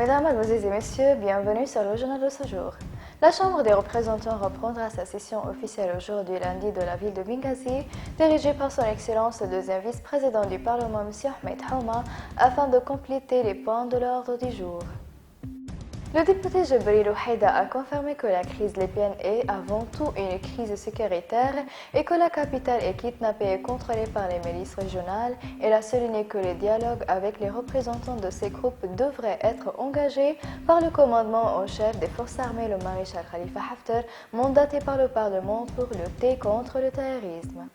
Mesdames, Mademoiselles et Messieurs, bienvenue sur le journal de ce jour. La Chambre des représentants reprendra sa session officielle aujourd'hui lundi de la ville de Benghazi, dirigée par son Excellence le deuxième vice-président du Parlement, M. Ahmed Houma, afin de compléter les points de l'ordre du jour. Le député Jebril Ouhaïda a confirmé que la crise libyen est avant tout une crise sécuritaire et que la capitale est kidnappée et contrôlée par les milices régionales. Il a souligné que les dialogues avec les représentants de ces groupes devraient être engagés par le commandement en chef des forces armées, le maréchal Khalifa Haftar, mandaté par le Parlement pour lutter contre le terrorisme.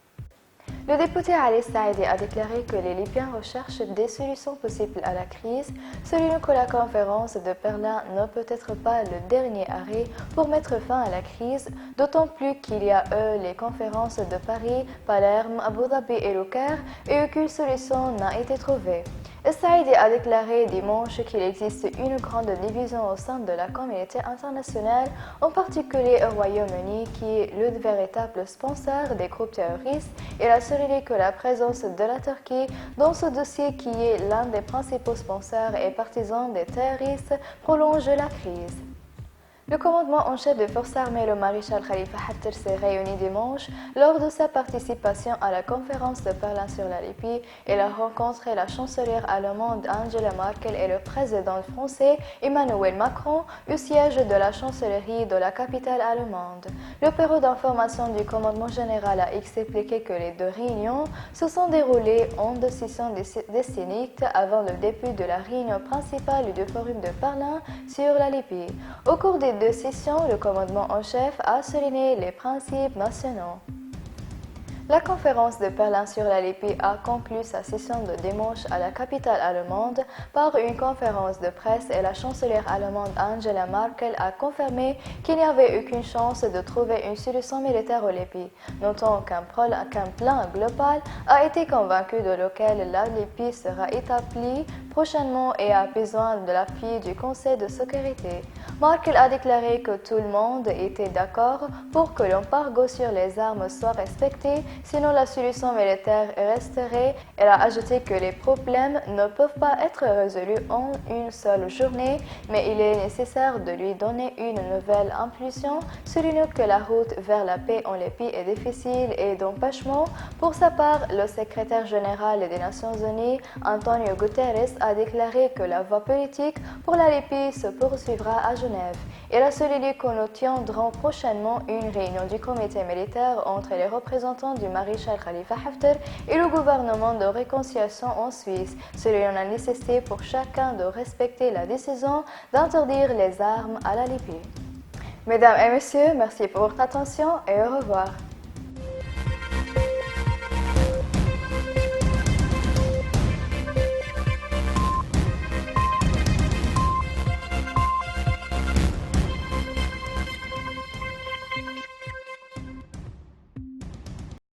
Le député Ali Saïdi a déclaré que les Libyens recherchent des solutions possibles à la crise, soulignant que la conférence de Berlin ne peut être pas le dernier arrêt pour mettre fin à la crise, d'autant plus qu'il y a les conférences de Paris, Palerme, Abu Dhabi et Le Caire et aucune solution n'a été trouvée. Saïdi a déclaré dimanche qu'il existe une grande division au sein de la communauté internationale, en particulier au Royaume-Uni, qui est le véritable sponsor des groupes terroristes. Il a souligné que la présence de la Turquie dans ce dossier, qui est l'un des principaux sponsors et partisans des terroristes, prolonge la crise. Le commandement en chef des forces armées, le maréchal Khalifa Haftar, s'est réuni dimanche lors de sa participation à la conférence de Berlin sur la Libye. Il a rencontré la chancelière allemande Angela Merkel et le président français Emmanuel Macron au siège de la chancellerie de la capitale allemande. Le bureau d'information du commandement général a expliqué que les deux réunions se sont déroulées en deux sessions distinctes avant le début de la réunion principale du forum de Berlin sur la Libye. Au cours des deux sessions, le commandement en chef a souligné les principes nationaux. La conférence de Berlin sur la Libye a conclu sa session de dimanche à la capitale allemande par une conférence de presse et la chancelière allemande Angela Merkel a confirmé qu'il n'y avait aucune chance de trouver une solution militaire au Libye, notant qu'un plan global a été convaincu de lequel la Libye sera établie prochainement et a besoin de l'appui du Conseil de sécurité. Merkel a déclaré que tout le monde était d'accord pour que l'embargo sur les armes soit respecté, sinon la solution militaire resterait. Elle a ajouté que les problèmes ne peuvent pas être résolus en une seule journée, mais il est nécessaire de lui donner une nouvelle impulsion, soulignant que la route vers la paix en Libye est difficile et d'empêchement. Pour sa part, le secrétaire général des Nations Unies, Antonio Guterres, a déclaré que la voie politique pour la Libye se poursuivra à Genève. Il a souligné que nous tiendrons prochainement une réunion du comité militaire entre les représentants du maréchal Khalifa Haftar et le gouvernement de réconciliation en Suisse, soulignant la nécessité pour chacun de respecter la décision d'interdire les armes à la Libye. Mesdames et messieurs, merci pour votre attention et au revoir.